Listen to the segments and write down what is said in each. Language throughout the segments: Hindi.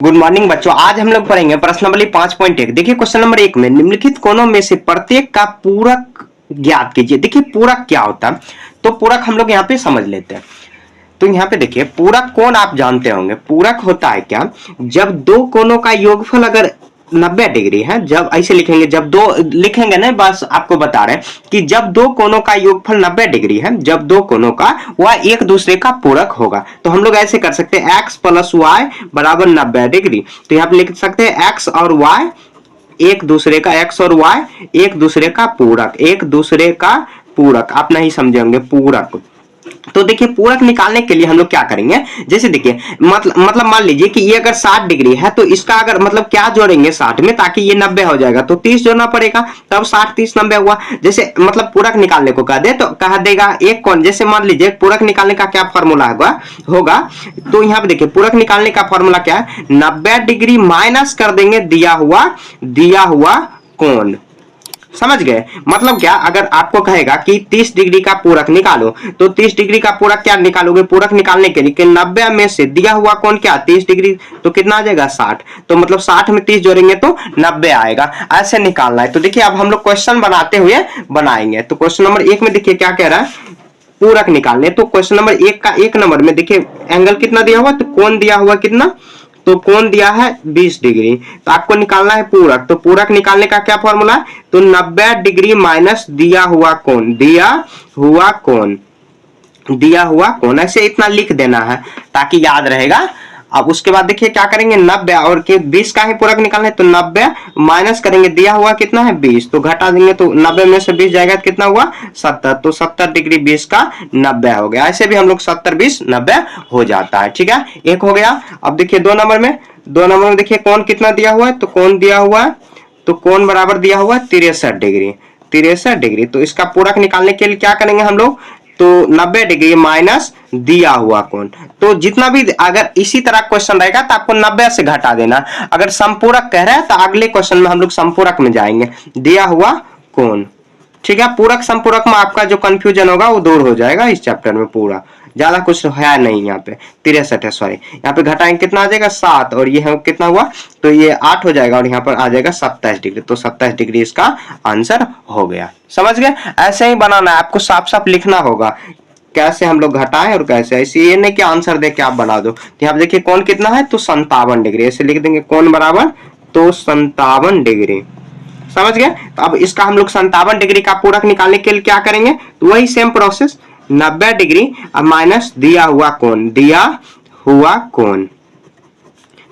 गुड मॉर्निंग बच्चों। आज हम लोग पढ़ेंगे प्रश्न नंबर 5.1। देखिए क्वेश्चन नंबर 1 में निम्नलिखित कोनों में से प्रत्येक का पूरक ज्ञात कीजिए। देखिए पूरक क्या होता है, तो पूरक हम लोग यहाँ पे समझ लेते हैं। तो यहाँ पे देखिए पूरक कोण आप जानते होंगे। पूरक होता है क्या, जब दो कोनों का योगफल अगर 90 डिग्री है, जब ऐसे लिखेंगे, जब दो लिखेंगे ना, बस आपको बता रहे हैं कि जब दो कोनों का योगफल 90 डिग्री है, जब दो कोनों का वह एक दूसरे का पूरक होगा। तो हम लोग ऐसे कर सकते हैं x प्लस वाई बराबर 90 डिग्री। तो यहाँ पे लिख सकते हैं x और y एक दूसरे का, x और y एक दूसरे का पूरक, एक दूसरे का पूरक। आप नहीं समझेंगे पूरक। तो देखिए पूरक निकालने के लिए हम लोग क्या करेंगे, जैसे देखिए मतलब मान लीजिए कि ये अगर 60 डिग्री है, तो इसका अगर मतलब क्या जोड़ेंगे 60 में ताकि ये 90 हो जाएगा, तो 30 जोड़ना पड़ेगा, तब 60 30 90 हुआ। जैसे मतलब पूरक निकालने को कह दे तो कह देगा एक कोण, जैसे मान लीजिए पूरक निकालने का क्या फॉर्मूला होगा। तो यहाँ पे देखिए पूरक निकालने का फॉर्मूला क्या है, 90 डिग्री माइनस कर देंगे दिया हुआ कोण। समझ गए? मतलब क्या, अगर आपको कहेगा कि 30 डिग्री का पूरक निकालो, तो 30 डिग्री का पूरक क्या निकालोगे, पूरक निकालने के लिए कि 90 में से दिया हुआ कौन क्या 30 डिग्री, तो कितना आ जाएगा 60। तो मतलब 60 में 30 जोड़ेंगे तो 90 आएगा। ऐसे निकालना है। तो देखिए अब हम लोग क्वेश्चन बनाते हुए बनाएंगे। तो क्वेश्चन नंबर 1 में देखिए क्या कह रहा है, पूरक निकालने। तो क्वेश्चन नंबर 1 का 1 नंबर में देखिए एंगल कितना दिया हुआ, तो कोण दिया हुआ कितना, तो कोण दिया है 20 डिग्री। तो आपको निकालना है पूरक। तो पूरक निकालने का क्या फॉर्मूला है, तो 90 डिग्री माइनस दिया हुआ कोण, ऐसे इतना लिख देना है ताकि याद रहेगा। अब उसके बाद देखिए क्या करेंगे, 90 और के 20 का ही पूरक निकालना है, तो 90 माइनस करेंगे दिया हुआ कितना है 20, तो घटा देंगे, तो 90 में से 20 जाएगा कितना हुआ 70, तो 70 डिग्री 20 का 90 हो गया। ऐसे भी हम लोग 70 20 90 हो जाता है। ठीक है, एक हो गया। अब देखिए 2 नंबर में देखिए कोण कितना दिया हुआ है, तो कोण दिया हुआ है, तो कोण बराबर दिया हुआ है 63 डिग्री। तो इसका पूरक निकालने के लिए क्या करेंगे हम लोग, तो 90 डिग्री माइनस दिया हुआ कोण। तो जितना भी अगर इसी तरह क्वेश्चन रहेगा तो आपको 90 से घटा देना। अगर समपूरक कह रहा है तो अगले क्वेश्चन में हम लोग समपूरक में जाएंगे, दिया हुआ कोण। ठीक है, पूरक संपूरक में आपका जो कंफ्यूजन होगा वो दूर हो जाएगा इस चैप्टर में। पूरा ज्यादा कुछ है नहीं, यहाँ पे 63 है, सॉरी यहाँ पे घटाएंगे कितना आ जाएगा 7, और ये कितना हुआ, तो ये 8 हो जाएगा, और यहाँ पर आ जाएगा 27 डिग्री। तो 27 डिग्री इसका आंसर हो गया। समझ गए? ऐसे ही बनाना है, आपको साफ साफ लिखना होगा कैसे हम लोग घटाएं और कैसे, ऐसे ये नहीं कि आंसर दे के आप बना दो। तो यहाँ पे देखिए कोण कितना है, तो 57 डिग्री, ऐसे लिख देंगे कोण बराबर तो 57 डिग्री। समझ गए? तो अब इसका हम लोग 57 डिग्री का पूरक निकालने के लिए क्या करेंगे, तो वही सेम प्रोसेस, 90 डिग्री माइनस दिया हुआ कोण।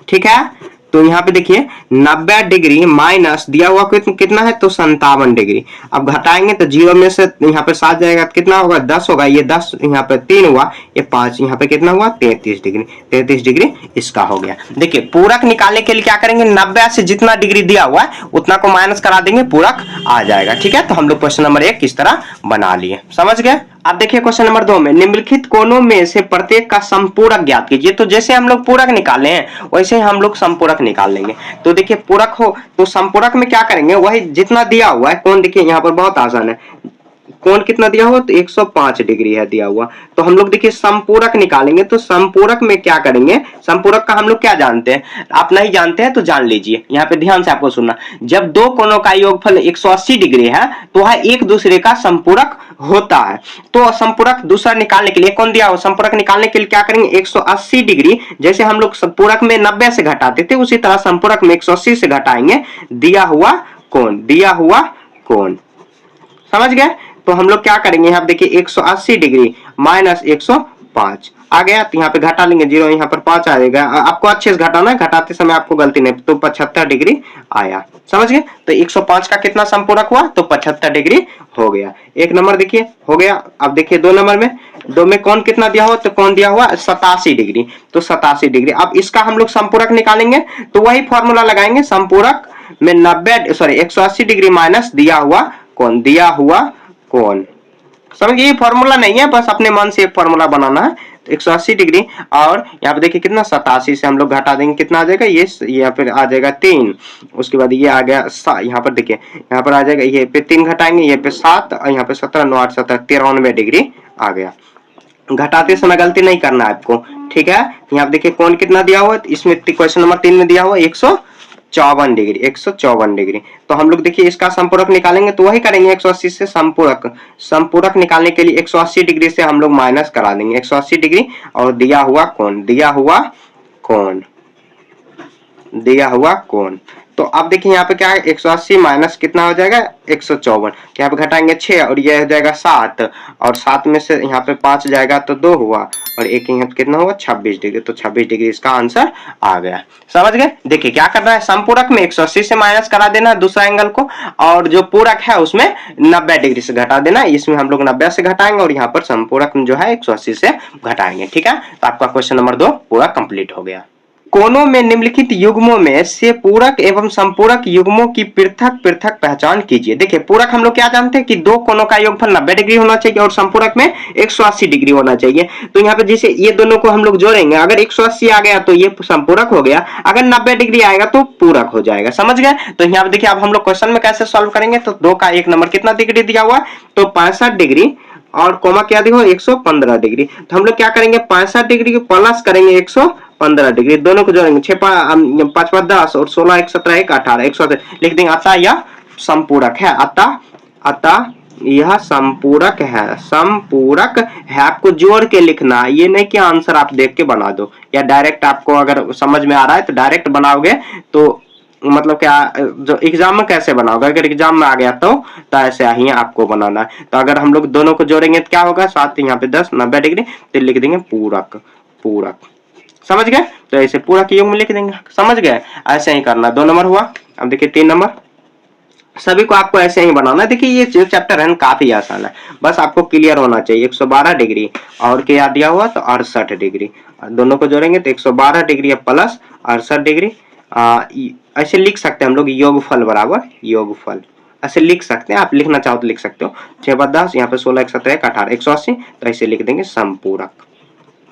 ठीक है, तो यहाँ पे देखिए 90 डिग्री माइनस दिया हुआ कितना है, तो 57 डिग्री। अब घटाएंगे तो 0 में से यहाँ पे 7 जाएगा, कितना होगा 10 होगा, ये 10 यहाँ पे 3 हुआ, ये 5, यहाँ पे कितना हुआ 33 डिग्री इसका हो गया। देखिए पूरक निकालने के लिए क्या करेंगे, 90 से जितना डिग्री दिया हुआ है उतना को माइनस करा देंगे, पूरक आ जाएगा। ठीक है, तो हम लोग क्वेश्चन नंबर 1 किस तरह बना लिए। समझ गए? अब देखिए क्वेश्चन नंबर 2 में निम्नलिखित कोनों में से प्रत्येक का संपूरक ज्ञात कीजिए। तो जैसे हम लोग पूरक निकाले हैं वैसे ही हम लोग संपूरक निकाल लेंगे। तो देखिए पूरक हो तो संपूरक में क्या करेंगे, वही जितना दिया हुआ है कोण। देखिए यहाँ पर बहुत आसान है, कोण कितना दिया हुआ, तो 105 डिग्री है दिया हुआ। तो हम लोग देखिए संपूरक निकालेंगे। तो संपूरक में क्या करेंगे, संपूरक का हम लोग क्या जानते हैं, आप नहीं जानते हैं तो जान लीजिए। यहाँ पे ध्यान से आपको सुनना, जब दो कोणों का योगफल 180 डिग्री है तो वह एक दूसरे का संपूरक होता है। तो संपूरक दूसरा निकालने के लिए कौन दिया हो, संपूरक निकालने के लिए क्या करेंगे, 180 डिग्री जैसे हम लोग पूरक में 90 से घटाते थे उसी तरह संपूरक में 180 से घटाएंगे दिया हुआ कोण। समझ गए? तो हम लोग क्या करेंगे, यहाँ पे देखिए 180 डिग्री माइनस 105 आ गया, तो यहाँ पे घटा लेंगे 0, यहाँ पर 5 आ जाएगा। आपको अच्छे से घटाना है, घटाते समय आपको गलती नहीं, तो 75 डिग्री आया। समझ गए? तो 105 का कितना संपूरक हुआ, तो 75 डिग्री हो गया। एक नंबर देखिए हो गया। अब देखिए 2 नंबर में, 2 में कौन कितना दिया हुआ, तो कौन दिया हुआ 87 डिग्री, तो 87 डिग्री। अब इसका हम लोग संपूरक निकालेंगे, तो वही फॉर्मूला लगाएंगे, संपूरक में 180 डिग्री माइनस दिया हुआ कोण। समझिए ये फॉर्मूला नहीं है, बस अपने मन से एक फॉर्मूला बनाना है। तो 180 डिग्री और यहाँ पे देखिए कितना 87 से हम लोग घटा देंगे, कितना आ जाएगा, ये यहाँ पे आ जाएगा 3। उसके बाद ये आ गया, यहाँ पर देखिए यहाँ पर आ जाएगा, ये पे 3 घटाएंगे, ये पे 7, और यहाँ पे 17 9 8 17 93 डिग्री आ गया। घटाते समय गलती नहीं करना है आपको, ठीक है। यहाँ पे देखिए कोण कितना दिया हुआ है, इसमें क्वेश्चन नंबर 3 में दिया हुआ 154 डिग्री, 154 डिग्री। तो हम लोग देखिए इसका संपूरक निकालेंगे तो वही करेंगे 180 से संपूरक, संपूरक निकालने के लिए 180 डिग्री से हम लोग माइनस करा देंगे 180 डिग्री, और दिया हुआ कोण, दिया हुआ कोण, दिया हुआ कोण। तो अब देखिए यहाँ पे क्या है, 180 माइनस कितना हो जाएगा 154, यहाँ पे घटाएंगे 6 और ये हो जाएगा 7, और 7 में से यहाँ पे 5 जाएगा तो 2 हुआ, और एक यहाँ कितना हुआ 26 डिग्री। तो 26 डिग्री इसका आंसर आ गया। समझ गए। देखिए क्या करना है, संपूरक में 180 से माइनस करा देना दूसरा एंगल को, और जो पूरक है उसमें 90 डिग्री से घटा देना। इसमें हम लोग 90 से घटाएंगे और यहाँ पर संपूरक जो है 180 से घटाएंगे। ठीक है, तो आपका क्वेश्चन नंबर 2 पूरा कंप्लीट हो गया। कोनों में निम्नलिखित युग्मों में से पूरक एवं संपूरक युग्मों की पृथक पृथक पहचान कीजिए। देखिए पूरक हम लोग क्या जानते हैं कि दो कोनों का योगफल 90 डिग्री होना चाहिए और संपूरक में 180 डिग्री होना चाहिए। तो यहाँ पे जैसे ये दोनों को हम लोग जोड़ेंगे, अगर 180 आ गया तो ये संपूरक हो गया, अगर 90 डिग्री आएगा तो पूरक हो जाएगा। समझ गए। तो यहाँ पे देखिए अब हम लोग क्वेश्चन में कैसे सॉल्व करेंगे, तो 2 का 1 नंबर कितना डिग्री दिया हुआ, तो 65 डिग्री, और कोमा क्या देखो 115 डिग्री। तो हम लोग क्या करेंगे 65 डिग्री को प्लस करेंगे 115 डिग्री, दोनों को जोड़ेंगे 6 5 5 10 और 16 1 17 1 18 118 लिख देंगे। अतः यह संपूरक है, अतः यह संपूरक है, संपूरक है। आपको जोड़ के लिखना, ये नहीं कि आंसर आप देख के बना दो, या डायरेक्ट आपको अगर समझ में आ रहा है तो डायरेक्ट बनाओगे तो मतलब क्या, जो एग्जाम में कैसे बनाओगे, अगर एग्जाम में आ गया तो ऐसे ही आपको बनाना है। तो अगर हम लोग दोनों को जोड़ेंगे तो क्या होगा, 7 यहाँ पे 10 90 डिग्री, तो लिख देंगे पूरक, पूरक। समझ गए। तो ऐसे पूरक युग्म लिख देंगे। समझ गए, ऐसे ही करना। 2 नंबर हुआ। अब देखिए 3 नंबर, सभी को आपको ऐसे ही बनाना है। देखिए ये जो चैप्टर है काफी आसान है, बस आपको क्लियर होना चाहिए। 112 डिग्री और क्या दिया हुआ, तो 68 डिग्री, दोनों को जोड़ेंगे तो 112 डिग्री प्लस 68 डिग्री। ऐसे लिख सकते हैं हम लोग, योगफल बराबर योगफल, ऐसे लिख सकते हैं। आप लिखना चाहो तो लिख सकते हो। 6 × 10 यहाँ पे 16 1 17 1 18 180, तो ऐसे लिख देंगे संपूरक।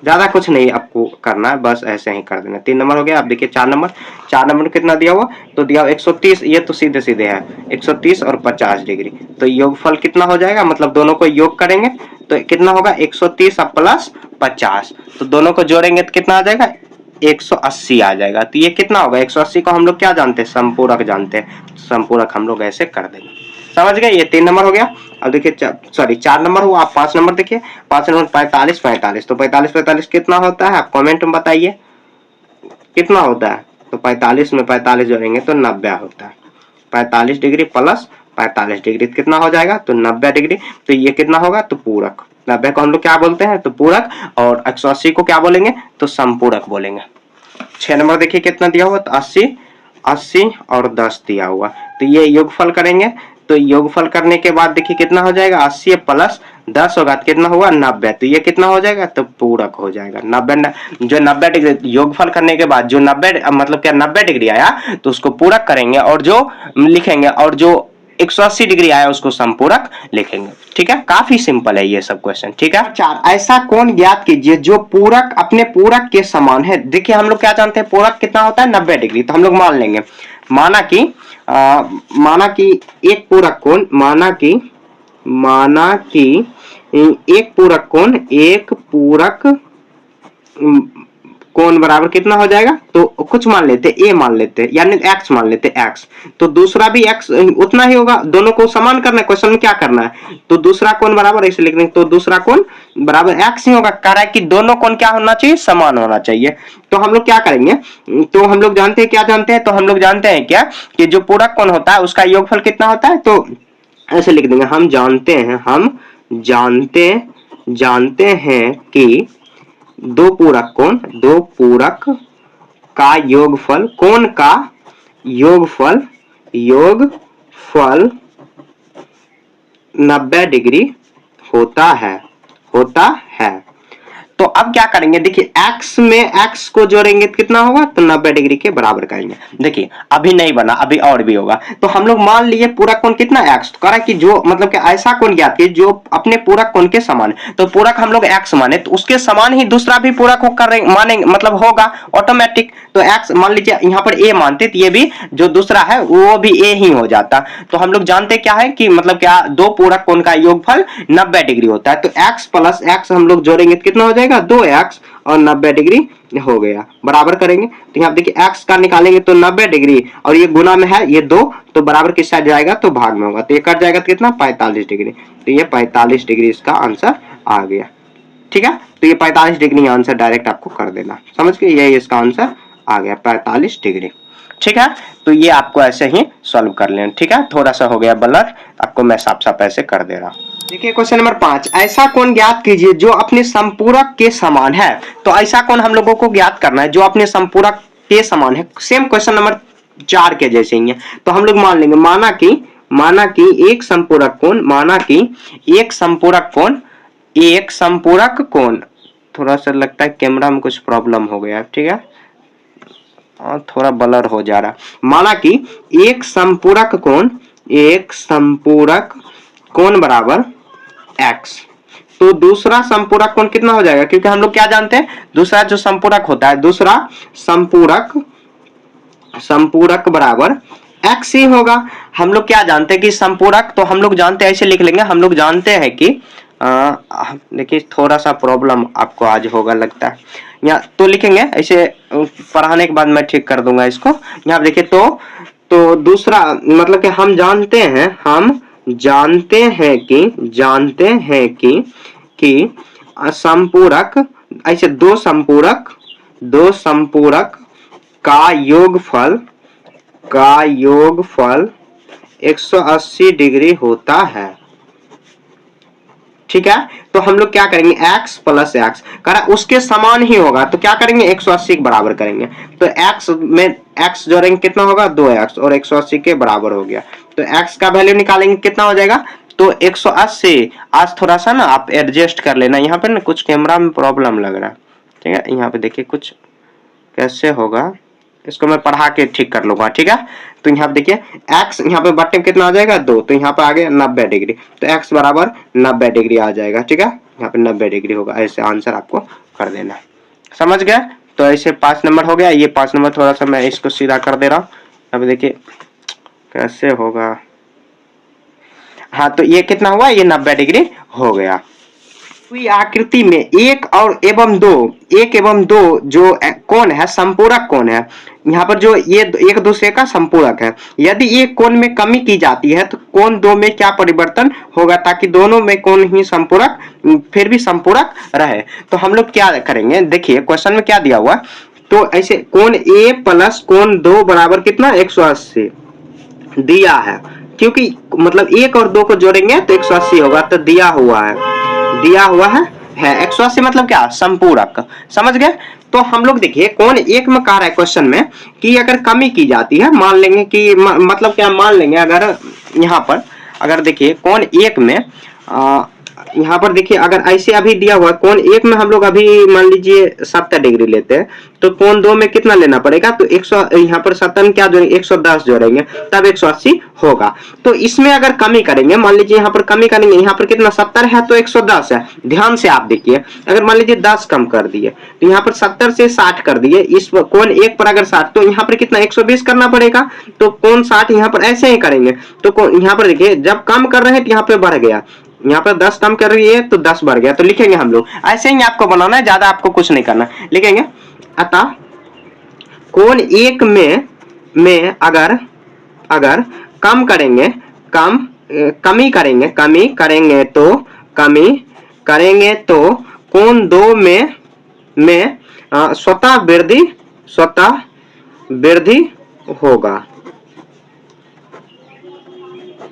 ज्यादा कुछ नहीं आपको करना है, बस ऐसे ही कर देना। 3 नंबर हो गया। अब देखिए 4 नंबर, 4 नंबर कितना दिया हुआ, तो दिया 130, ये तो सीधे सीधे है 130 और 50 डिग्री। तो योगफल कितना हो जाएगा, मतलब दोनों को योग करेंगे तो कितना होगा 130 प्लस 50, तो दोनों को जोड़ेंगे तो कितना आ जाएगा 180 आ जाएगा। तो ये कितना होगा 180 को हम लोग क्या जानते हैं, संपूरक जानते हैं। संपूरक हम लोग ऐसे कर देंगे। समझ गए। ये 3 नंबर हो गया। अब देखिए सॉरी 4 नंबर हुआ। आप 5 नंबर देखिए, 5 नंबर 45 45, तो 45 45 कितना होता है, आप कमेंट में बताइए कितना होता है। तो 45 में 45 जोड़ेंगे तो 90 होता है। 45 डिग्री प्लस 45 डिग्री कितना हो जाएगा, तो 90 डिग्री। तो ये कितना होगा, तो पूरक। 90 को हम लोग क्या बोलते हैं, तो पूरक, और 180 को क्या बोलेंगे, तो संपूरक बोलेंगे। 6 नंबर देखिए कितना दिया हुआ, तो 80 80 और 10 दिया हुआ। तो ये योगफल करेंगे, तो योगफल करने के बाद देखिए कितना हो जाएगा, 80 प्लस 10 होगा तो कितना हुआ 90। तो ये कितना हो जाएगा, तो पूरक हो जाएगा। 90 जो 90 डिग्री योगफल करने के बाद जो 90 मतलब क्या 90 डिग्री आया तो उसको पूरक करेंगे, और जो लिखेंगे, और जो 180 डिग्री आया उसको संपूरक लिखेंगे। ठीक है, काफी सिंपल है ये सब क्वेश्चन। ठीक है। 4, ऐसा कोण ज्ञात कीजिए जो पूरक अपने पूरक के समान है। देखिए हम लोग क्या जानते हैं, पूरक कितना होता है 90 डिग्री। तो हम लोग मान लेंगे, माना कि एक पूरक कोण, माना कि एक पूरक कोण, एक पूरक कोण बराबर कितना हो जाएगा, तो कुछ मान लेते ए मान लेते, यानी x मान लेते x, तो दूसरा भी x उतना ही होगा। दोनों को समान करना है, क्वेश्चन में क्या करना है, तो दूसरा कोण बराबर ऐसे लिख देंगे, तो दूसरा कोण बराबर x ही होगा। कह रहा है कि दोनों कोण क्या होना चाहिए, समान होना चाहिए। तो हम लोग क्या करेंगे, तो हम लोग जानते हैं, क्या जानते हैं, तो हम लोग जानते हैं क्या कि जो पूरक कोण होता है उसका योगफल कितना होता है, तो ऐसे लिख देंगे, हम जानते हैं कि दो पूरक का योगफल, कोण का योगफल 90 डिग्री होता है। तो अब क्या करेंगे, देखिए x में x को जोड़ेंगे तो कितना होगा, तो 90 डिग्री के बराबर करेंगे। देखिए अभी नहीं बना, अभी और भी होगा। तो हम लोग मान लिए पूरक कोण कितना x, तो कह रहा है कि जो मतलब कि ऐसा कोण ज्ञात कीजिए जो अपने पूरक कोण के समान है। तो पूरक हम लोग x माने, तो उसके समान ही दूसरा भी पूरक हो कर मानेंगे, मतलब होगा ऑटोमेटिक। तो x मान लीजिए यहाँ पर a मानते, तो ये भी जो दूसरा है वो भी a ही हो जाता। तो हम लोग जानते क्या है कि मतलब क्या दो पूरक कोण का योगफल 90 डिग्री होता है। तो x प्लस x हम लोग जोड़ेंगे तो कितना हो जाएगा जाएगा 2x और 90 डिग्री हो गया। बराबर करेंगे तो यहाँ देखिए x का निकालेंगे तो 90 डिग्री और ये गुना में है ये 2 तो बराबर किस साइड जाएगा तो भाग में होगा, तो ये कट जाएगा तो कितना 45 डिग्री। तो ये 45 डिग्री इसका आंसर आ गया। ठीक है, तो ये 45 डिग्री आंसर डायरेक्ट आपको कर देना, समझ गए, यही इसका आंसर आ गया 45 डिग्री। ठीक है, तो ये आपको ऐसे ही सॉल्व कर लेना। ठीक है, थोड़ा सा हो गया ब्लर, आपको मैं साफ साफ ऐसे कर दे रहा हूँ। देखिए क्वेश्चन नंबर 5, ऐसा कोण ज्ञात कीजिए जो अपने संपूरक के समान है। तो ऐसा कोण हम लोगों को ज्ञात करना है जो अपने संपूरक के समान है। सेम क्वेश्चन नंबर 4 के जैसे ही है। तो हम लोग मान लेंगे, माना कि एक संपूरक कोण, थोड़ा सा लगता है कैमरा में कुछ प्रॉब्लम हो गया। ठीक है, और थोड़ा ब्लर हो जा रहा। माना कि एक संपूरक कोण बराबर x, तो दूसरा संपूरक कोण कितना हो जाएगा, क्योंकि हम लोग क्या जानते हैं, दूसरा जो संपूरक होता है, दूसरा संपूरक बराबर x ही होगा। हम लोग क्या जानते हैं कि संपूरक, तो हम लोग जानते हैं, ऐसे लिख लेंगे, हम लोग जानते हैं कि देखिए थोड़ा सा प्रॉब्लम आपको आज होगा लगता है, यहाँ तो लिखेंगे ऐसे, पढ़ाने के बाद मैं ठीक कर दूंगा इसको। यहाँ देखिए तो दूसरा मतलब कि हम जानते हैं कि संपूरक, ऐसे दो संपूरक का योगफल 180 डिग्री होता है। ठीक है, तो हम लोग क्या करेंगे, x प्लस x करा उसके समान ही होगा, तो क्या करेंगे 180 के बराबर करेंगे। तो x में x जोड़ेंगे कितना होगा 2x और 180 के बराबर हो गया। तो x का वैल्यू निकालेंगे कितना हो जाएगा, तो 180। आज थोड़ा सा ना आप एडजस्ट कर लेना, यहाँ पे ना कुछ कैमरा में प्रॉब्लम लग रहा है। ठीक है, यहाँ पे देखिए कुछ कैसे होगा, इसको मैं पढ़ा के ठीक कर लूंगा। ठीक है, तो यहाँ पे देखिए x यहाँ पे बट्टे कितना आ जाएगा 2, तो यहाँ पे आ गया 90 डिग्री, तो x बराबर 90 डिग्री आ जाएगा। ठीक है, यहाँ पे 90 डिग्री होगा, ऐसे आंसर आपको कर देना, समझ गए। तो ऐसे 5 नंबर हो गया। ये 5 नंबर थोड़ा सा मैं इसको सीधा कर दे रहा हूँ, यहाँ पे देखिए कैसे होगा। हाँ, तो ये कितना हुआ, ये 90 डिग्री हो गया। हुई आकृति में एक एवं दो जो कोण है संपूरक कोण है, यहाँ पर जो ये एक दूसरे का संपूरक है। यदि एक कोण में कमी की जाती है तो कोण 2 में क्या परिवर्तन होगा, ताकि दोनों में कोण ही संपूरक फिर भी संपूरक रहे। तो हम लोग क्या करेंगे, देखिए क्वेश्चन में क्या दिया हुआ, तो ऐसे कोण A प्लस कोण 2 बराबर कितना 180 दिया है, क्योंकि मतलब 1 और 2 को जोड़ेंगे तो 180 होगा, तो दिया हुआ है 180 मतलब क्या, संपूरक, समझ गए। तो हम लोग देखिए कोण 1 में कह रहा है क्वेश्चन में कि अगर कमी की जाती है, मान लेंगे कि मतलब क्या, मान लेंगे अगर यहाँ पर अगर देखिए कोण 1 में यहाँ पर देखिए अगर ऐसे अभी दिया हुआ कोण 1 में हम लोग अभी मान लीजिए 70 डिग्री लेते हैं, तो कोण 2 में कितना लेना पड़ेगा, तो 100 यहाँ पर 70 में क्या जोड़ेंगे 110 जोड़ेंगे तब 180 होगा। तो इसमें अगर कमी करेंगे, मान लीजिए यहाँ पर कमी करेंगे, यहाँ पर कितना 70 है तो 110 है। ध्यान से आप देखिए, अगर मान लीजिए 10 कम कर दिए तो यहाँ पर 70 से 60 कर दिए, इस कोण 1 पर अगर 60 तो यहाँ पर कितना 120 करना पड़ेगा, तो कोण 60 यहाँ पर ऐसे ही करेंगे। तो यहाँ पर देखिए जब कम कर रहे हैं तो यहाँ पे बढ़ गया, यहाँ पर 10 कम कर रही है तो 10 बढ़ गया, तो लिखेंगे हम लोग ऐसे ही आपको बनाना है, ज्यादा आपको कुछ नहीं करना, लिखेंगे अतः कोण 1 में अगर कमी करेंगे तो कोण 2 में स्वतः वृद्धि होगा,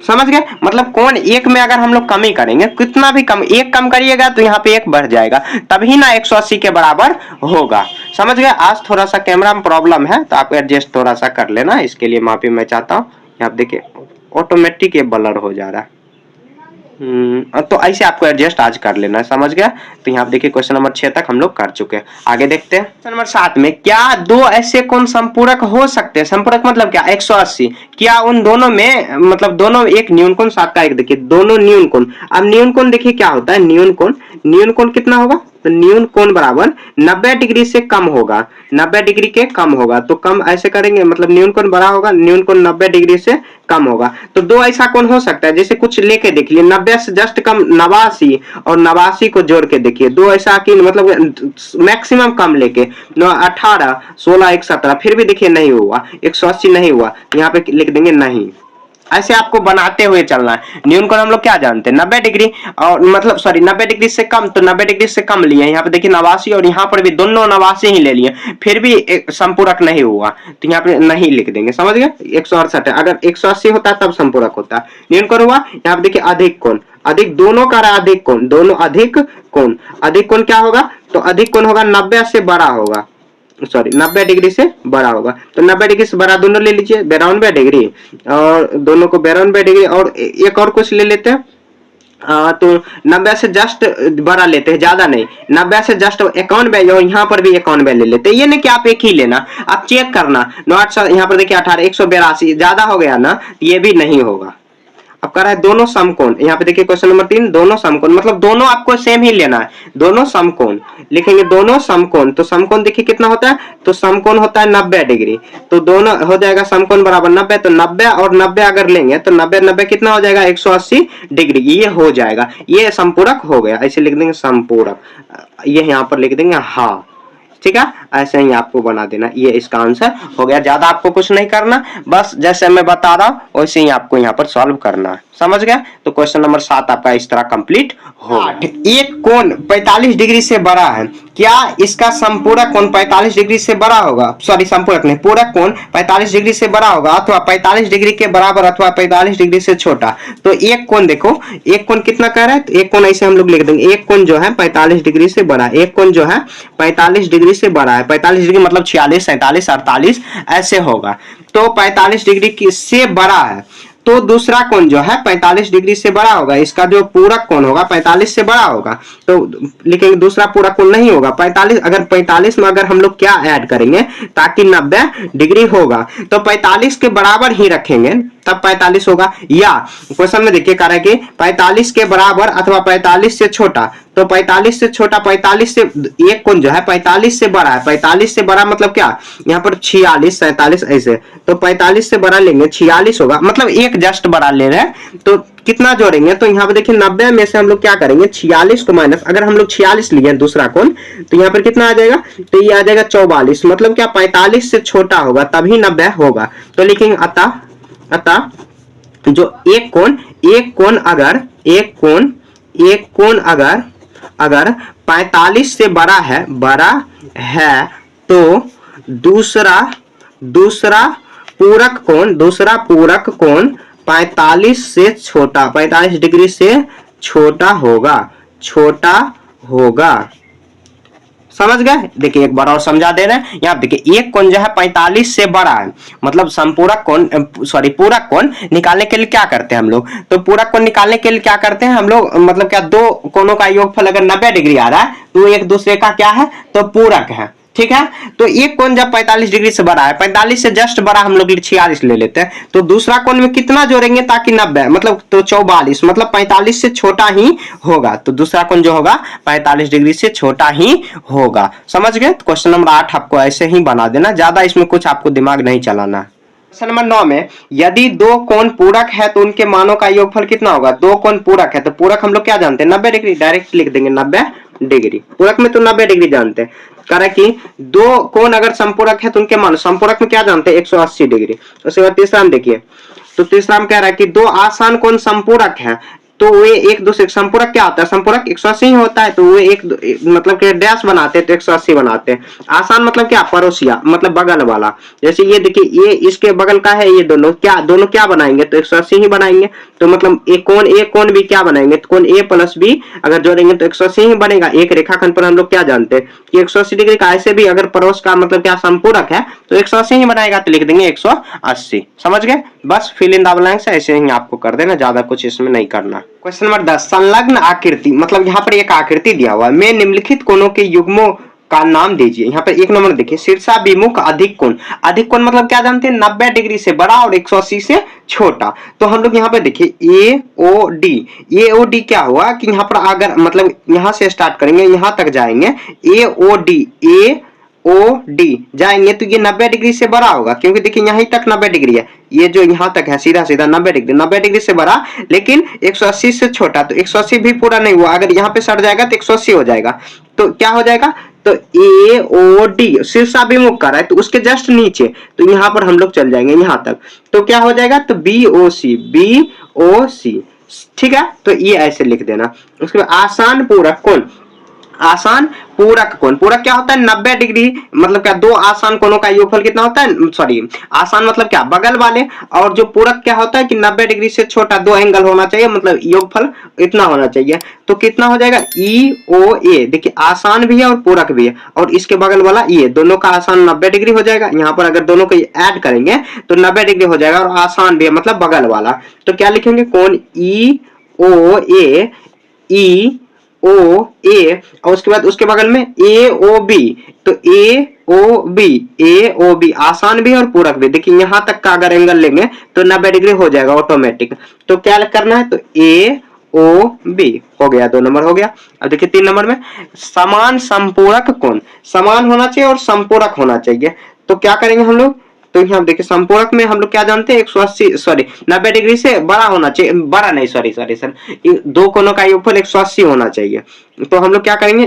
समझ गए। मतलब कोण 1 में अगर हम लोग कमी करेंगे, कितना भी कम, 1 कम करिएगा तो यहाँ पे 1 बढ़ जाएगा, तभी ना 180 के बराबर होगा, समझ गए। आज थोड़ा सा कैमरा में प्रॉब्लम है तो आप एडजस्ट थोड़ा सा कर लेना, इसके लिए माफी मैं चाहता हूँ। यहाँ देखिए ऑटोमेटिक ये ब्लर हो जा रहा है, तो ऐसे आपको एडजस्ट आज कर लेना है, समझ गया। तो यहाँ देखिए क्वेश्चन नंबर 6 तक हम लोग कर चुके हैं, आगे देखते हैं। क्वेश्चन नंबर 7 में क्या दो ऐसे कोण संपूरक हो सकते हैं, संपूरक मतलब क्या 180, क्या उन दोनों में मतलब दोनों एक न्यून कोण 7 का एक, देखिए दोनों न्यून कोण। अब न्यून कोण देखिए क्या होता है, न्यून कोण न्यून कोण कितना होगा, तो न्यून कोण बराबर 90 डिग्री से कम होगा, 90 डिग्री के कम होगा। तो कम ऐसे करेंगे, मतलब न्यून कोण बड़ा होगा, न्यून कोण 90 डिग्री से कम होगा। तो दो ऐसा कोण हो सकता है, जैसे कुछ लेके देख लिए 90 से जस्ट कम 89 और 89 को जोड़ के देखिए, दो ऐसा कि मतलब मैक्सिमम कम लेके 18 16 1 17, फिर भी देखिए नहीं हुआ, 180 नहीं हुआ, यहाँ पे लिख देंगे नहीं। ऐसे आपको बनाते हुए चलना है। न्यून कोण हम लोग क्या जानते हैं 90 डिग्री, और मतलब सॉरी 90 डिग्री से कम, तो 90 डिग्री से कम लिए, यहाँ पे देखिए 89 और यहाँ पर भी दोनों 89 ही ले लिए, फिर भी संपूरक नहीं हुआ, तो यहाँ पे नहीं लिख देंगे, समझ गए। 168 है, अगर 180 होता है तब संपूरक होता है। न्यून कोण हुआ, यहाँ पे देखिए अधिक कोण, अधिक दोनों का अधिक कोण, दोनों अधिक कोण, अधिक कोण क्या होगा, तो अधिक कोण होगा 90 से बड़ा होगा, सॉरी 90 डिग्री से बड़ा होगा। तो 90 डिग्री से बड़ा दोनों ले लीजिए 92 डिग्री, और दोनों को 92 डिग्री, और एक और कुछ ले लेते हैं, तो 90 से जस्ट बड़ा लेते हैं, ज्यादा नहीं, 90 से जस्ट 91, और यहाँ पर भी 91 ले लेते हैं। ये नहीं कि आप एक ही लेना, आप चेक करना। नॉट यहाँ पर देखिए 18 182 ज्यादा हो गया ना, ये भी नहीं होगा। अब कर रहा है दोनों समकोण, यहाँ पे देखिए क्वेश्चन नंबर 3, दोनों समकोण, मतलब दोनों आपको सेम ही लेना है, दोनों समकोण लिखेंगे, दोनों समकोण। तो समकोण देखिए कितना होता है, तो समकोण होता है 90 डिग्री, तो दोनों हो जाएगा समकोण बराबर 90, तो 90 और 90 अगर लेंगे तो 90 90 कितना हो जाएगा 180 डिग्री, ये हो जाएगा, ये संपूरक हो गया। ऐसे लिख देंगे संपूरक, ये यहाँ पर लिख देंगे हाँ, ठीक है। ऐसे ही आपको बना देना, ये इसका आंसर हो गया। ज्यादा आपको कुछ नहीं करना, बस जैसे मैं बता रहा हूं वैसे ही आपको यहाँ पर सॉल्व करना है, समझ गया। तो क्वेश्चन नंबर 7 आपका इस तरह कंप्लीट हो। एक कोण 45 डिग्री से बड़ा है, क्या इसका संपूरक कोण 45 डिग्री से बड़ा होगा, सॉरी संपूरक नहीं, पूरक कोण 45 डिग्री से बड़ा होगा, अथवा 45 डिग्री के बराबर, अथवा 45 डिग्री से छोटा। तो एक कोण देखो, एक कोण कितना कह रहा है, तो एक कोण ऐसे हम लोग लिख देंगे, एक कोण जो है 45 डिग्री से बड़ा, एक कोण जो है 45 डिग्री से बड़ा है, 45 डिग्री मतलब 46 47 48 ऐसे होगा। तो 45 डिग्री की से बड़ा है, तो दूसरा कोण जो है 45 डिग्री से बड़ा होगा, इसका जो पूरक कोण होगा 45 से बड़ा होगा, तो लिखेंगे दूसरा पूरक कोण नहीं होगा 45, अगर 45 में अगर हम लोग क्या ऐड करेंगे ताकि 90 डिग्री होगा, तो 45 के बराबर ही रखेंगे तब 45 होगा। या क्वेश्चन में देखिए कह रहा है कि 45 के बराबर अथवा 45 से छोटा, तो 45 से छोटा, 45 से एक कोण जो है 45 से बड़ा है, 45 से बड़ा मतलब क्या, यहाँ पर 46 47 ऐसे, तो 45 से बड़ा लेंगे 46 होगा, मतलब एक जस्ट बड़ा ले रहे हैं, तो कितना जोड़ेंगे, तो यहाँ पे देखिए 90 में से हम लोग क्या करेंगे 46 को माइनस, अगर हम लोग 46 लिए दूसरा कोण, तो यहाँ पर कितना आ जाएगा, तो ये आ जाएगा 44, मतलब क्या 45 से छोटा होगा तभी 90 होगा। तो लिखेंगे अतः जो एक कोण अगर 45 से बड़ा है तो दूसरा पूरक कोण 45 से छोटा, 45 डिग्री से छोटा होगा। समझ गए। देखिए एक बार और समझा दे रहे हैं, यहाँ देखिए एक कोण जो है 45 से बड़ा है, मतलब संपूरक कोण सॉरी पूरक कोण निकालने के लिए क्या करते हैं हम लोग, तो पूरक कोण निकालने के लिए क्या करते हैं हम लोग, मतलब क्या दो कोणों का योगफल अगर 90 डिग्री आ रहा है तो एक दूसरे का क्या है, तो पूरक है, ठीक है। तो एक कोण जब 45 डिग्री से बड़ा है, 45 से जस्ट बड़ा हम लोग 46 ले लेते हैं, तो दूसरा कोण में कितना जोड़ेंगे ताकि 90 मतलब तो 44 मतलब 45 से छोटा ही होगा, तो दूसरा कोण जो होगा 45 डिग्री से छोटा ही होगा। समझ गए। क्वेश्चन नंबर 8 आपको ऐसे ही बना देना, ज्यादा इसमें कुछ आपको दिमाग नहीं चलाना। क्वेश्चन नंबर 9 में यदि दो कोण पूरक है तो उनके मानों का योगफल कितना होगा। दो कोण पूरक है तो पूरक हम लोग क्या जानते हैं 90 डिग्री, डायरेक्ट लिख देंगे 90 डिग्री, पूरक में तो 90 डिग्री जानते हैं। कह रहा है कि दो कोण अगर संपूरक है तो उनके मान, संपूरक में क्या जानते हैं 180 डिग्री। उसके बाद तीसरा में देखिए, तो तीसरा में कह रहा है कि दो आसान कोण संपूरक है तो वे एक दूसरे, संपूरक क्या होता है, संपूरक 180 ही होता है, तो वे एक मतलब के डैश बनाते हैं तो 180 बनाते हैं। आसान मतलब क्या, पड़ोसिया मतलब बगल वाला, जैसे ये देखिए ये इसके बगल का है, ये दोनों क्या बनाएंगे तो 180 ही बनाएंगे, तो मतलब एक कोण भी क्या बनाएंगे, तो कोण ए प्लस बी अगर जोड़ेंगे तो 180 ही बनेगा। एक रेखाखंड पर हम लोग क्या जानते हैं कि 180 डिग्री का, ऐसे भी अगर पड़ोस का मतलब क्या संपूरक है तो 180 ही बनाएगा, तो लिख देंगे 180। समझ गए। बस फिल इन द ब्लैंक्स ऐसे ही आपको कर देना, ज्यादा कुछ इसमें नहीं करना। क्वेश्चन नंबर 10 संलग्न आकृति, मतलब यहाँ पर एक आकृति दिया हुआ है, में निम्नलिखित कोणों के युग्मों का नाम दीजिए। यहाँ पर 1 नंबर देखिए, शीर्षाभिमुख अधिक कोण। अधिक कोण मतलब क्या जानते हैं, 90 डिग्री से बड़ा और 180 से छोटा। तो हम लोग यहाँ पे देखिए AOD, AOD क्या हुआ कि यहाँ पर अगर मतलब यहाँ से स्टार्ट करेंगे यहाँ तक जाएंगे, AOD जाएंगे तो ये 90 डिग्री से बड़ा होगा, क्योंकि देखिए यहीं तक 90 डिग्री है, ये जो यहाँ तक है सीधा सीधा 90 डिग्री, 90 डिग्री से बड़ा लेकिन 180 से छोटा। तो 180 भी पूरा नहीं हुआ, अगर यहाँ पे सट जाएगा तो 180 हो जाएगा। तो क्या हो जाएगा, तो AOD शीर्षाभिमुख कर रहा है तो उसके जस्ट नीचे, तो यहाँ पर हम लोग चल जाएंगे यहाँ तक, तो क्या हो जाएगा, तो BOC, ठीक है। तो ये ऐसे लिख देना। उसके बाद आसान पूरक कोण, आसान पूरक कोण, पूरक क्या होता है, 90 डिग्री मतलब क्या, दो आसान कोणों का योगफल कितना होता है, सॉरी आसान मतलब क्या, बगल वाले, और जो पूरक क्या होता है कि 90 डिग्री से छोटा दो एंगल होना चाहिए, मतलब योगफल इतना होना चाहिए। तो कितना हो जाएगा, EOA, देखिए आसान भी है और पूरक भी है, और इसके बगल वाला ये दोनों का आसान 90 डिग्री हो जाएगा। यहाँ पर अगर दोनों को ऐड करेंगे तो 90 डिग्री हो जाएगा, और आसान भी है मतलब बगल वाला। तो क्या लिखेंगे, कोण EOA, EOA, और उसके बाद उसके बगल में AOB, तो AOB आसान भी और पूरक भी। देखिए यहां तक का अगर एंगल लेंगे तो 90 डिग्री हो जाएगा ऑटोमेटिक। तो क्या करना है, तो AOB हो गया, 2 नंबर हो गया। अब देखिए 3 नंबर में समान संपूरक कोण, समान होना चाहिए और संपूरक होना चाहिए। तो क्या करेंगे हम लोग, तो यहाँ देखिए संपूरक में हम लोग क्या जानते हैं, 180 सॉरी 90 डिग्री से बड़ा होना चाहिए, बड़ा नहीं सॉरी सर, दो कोणों का योगफल 180 होना चाहिए। तो हम लोग क्या करेंगे,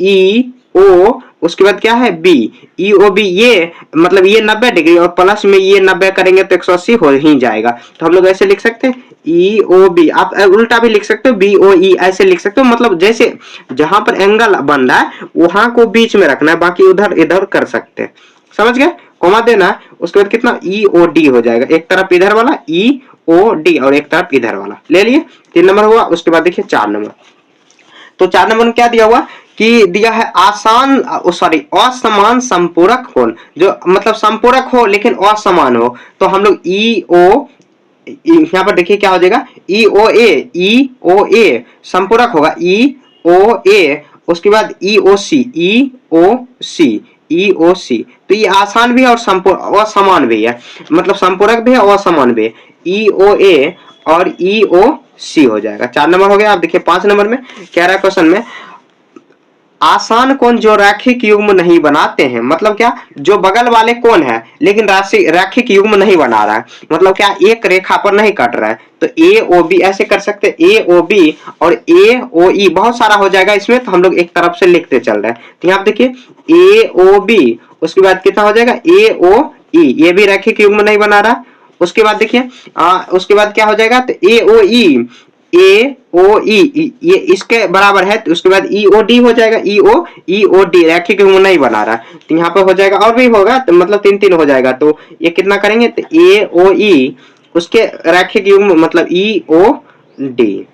EO, उसके बाद क्या है EOB, ये मतलब ये 90 डिग्री और प्लस में ये 90 करेंगे तो 180 हो ही जाएगा। तो हम लोग ऐसे लिख सकते हैं EOB, आप उल्टा भी लिख सकते हो BOE, ऐसे लिख सकते हो, मतलब जैसे जहां पर एंगल बन रहा है वहां को बीच में रखना है, बाकी उधर इधर कर सकते हैं, समझ गए, कोमा देना है। उसके बाद कितना EOD हो जाएगा, एक तरफ इधर वाला EOD और एक तरफ इधर वाला ले लिए, 3 नंबर हुआ। उसके बाद देखिए 4 नंबर, तो 4 नंबर में क्या दिया हुआ कि दिया है आसान सॉरी असमान संपूरक कोण, जो मतलब संपूरक हो लेकिन असमान हो। तो हम लोग यहाँ पर देखिए क्या हो जाएगा, EOA संपूरक होगा, EOA, उसके बाद EOC, तो ये आसान भी है और असमान भी है, मतलब संपूरक भी है और असमान भी है, EOA और EOC हो जाएगा। 4 नंबर हो गया। आप देखिए 5 नंबर में कह रहा है क्वेश्चन में, आसान कोण जो रैखिक युग्म नहीं बनाते हैं, मतलब क्या, जो बगल वाले कोण है लेकिन रैखिक युग्म नहीं बना रहा है, मतलब क्या एक रेखा पर नहीं कट रहा है। तो AOB ऐसे कर सकते हैं, AOB और AOE बहुत सारा हो जाएगा इसमें, तो हम लोग एक तरफ से लिखते चल रहे हैं। तो यहाँ देखिए AOB, उसके बाद कितना हो जाएगा AOE, ये भी रैखिक युग्म नहीं बना रहा। उसके बाद देखिए उसके बाद क्या हो जाएगा, तो AOE ये इसके बराबर है, तो उसके बाद EOD हो जाएगा, EOD रैखिक युग्म नहीं बना रहा, तो यहाँ पे हो जाएगा, और भी होगा तो मतलब 3 हो जाएगा। तो ये कितना करेंगे, तो AOE उसके रैखिक युग्म मतलब EOD,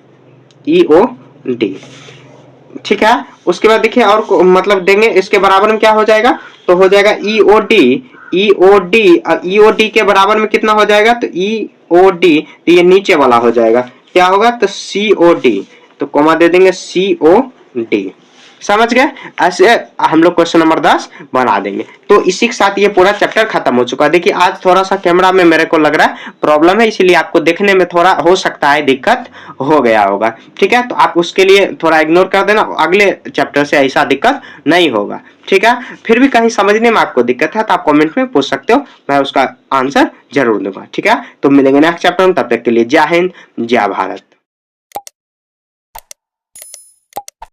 ठीक है। उसके बाद देखिए और मतलब देंगे इसके बराबर में क्या हो जाएगा, तो हो जाएगा EOD के बराबर में कितना हो जाएगा, तो EOD, तो ये नीचे वाला हो जाएगा, क्या होगा, तो COD, तो कोमा दे देंगे COD, समझ गए। ऐसे हम लोग क्वेश्चन नंबर 10 बना देंगे। तो इसी के साथ ये पूरा चैप्टर खत्म हो चुका है। देखिए आज थोड़ा सा कैमरा में मेरे को लग रहा है प्रॉब्लम है, इसीलिए आपको देखने में थोड़ा हो सकता है दिक्कत हो गया होगा, ठीक है। तो आप उसके लिए थोड़ा इग्नोर कर देना, अगले चैप्टर से ऐसा दिक्कत नहीं होगा, ठीक है। फिर भी कहीं समझने में आपको दिक्कत है तो आप कमेंट में पूछ सकते हो, मैं उसका आंसर जरूर दूंगा, ठीक है। तो मिलेंगे नेक्स्ट चैप्टर में, तब तक के लिए जय हिंद जय भारत।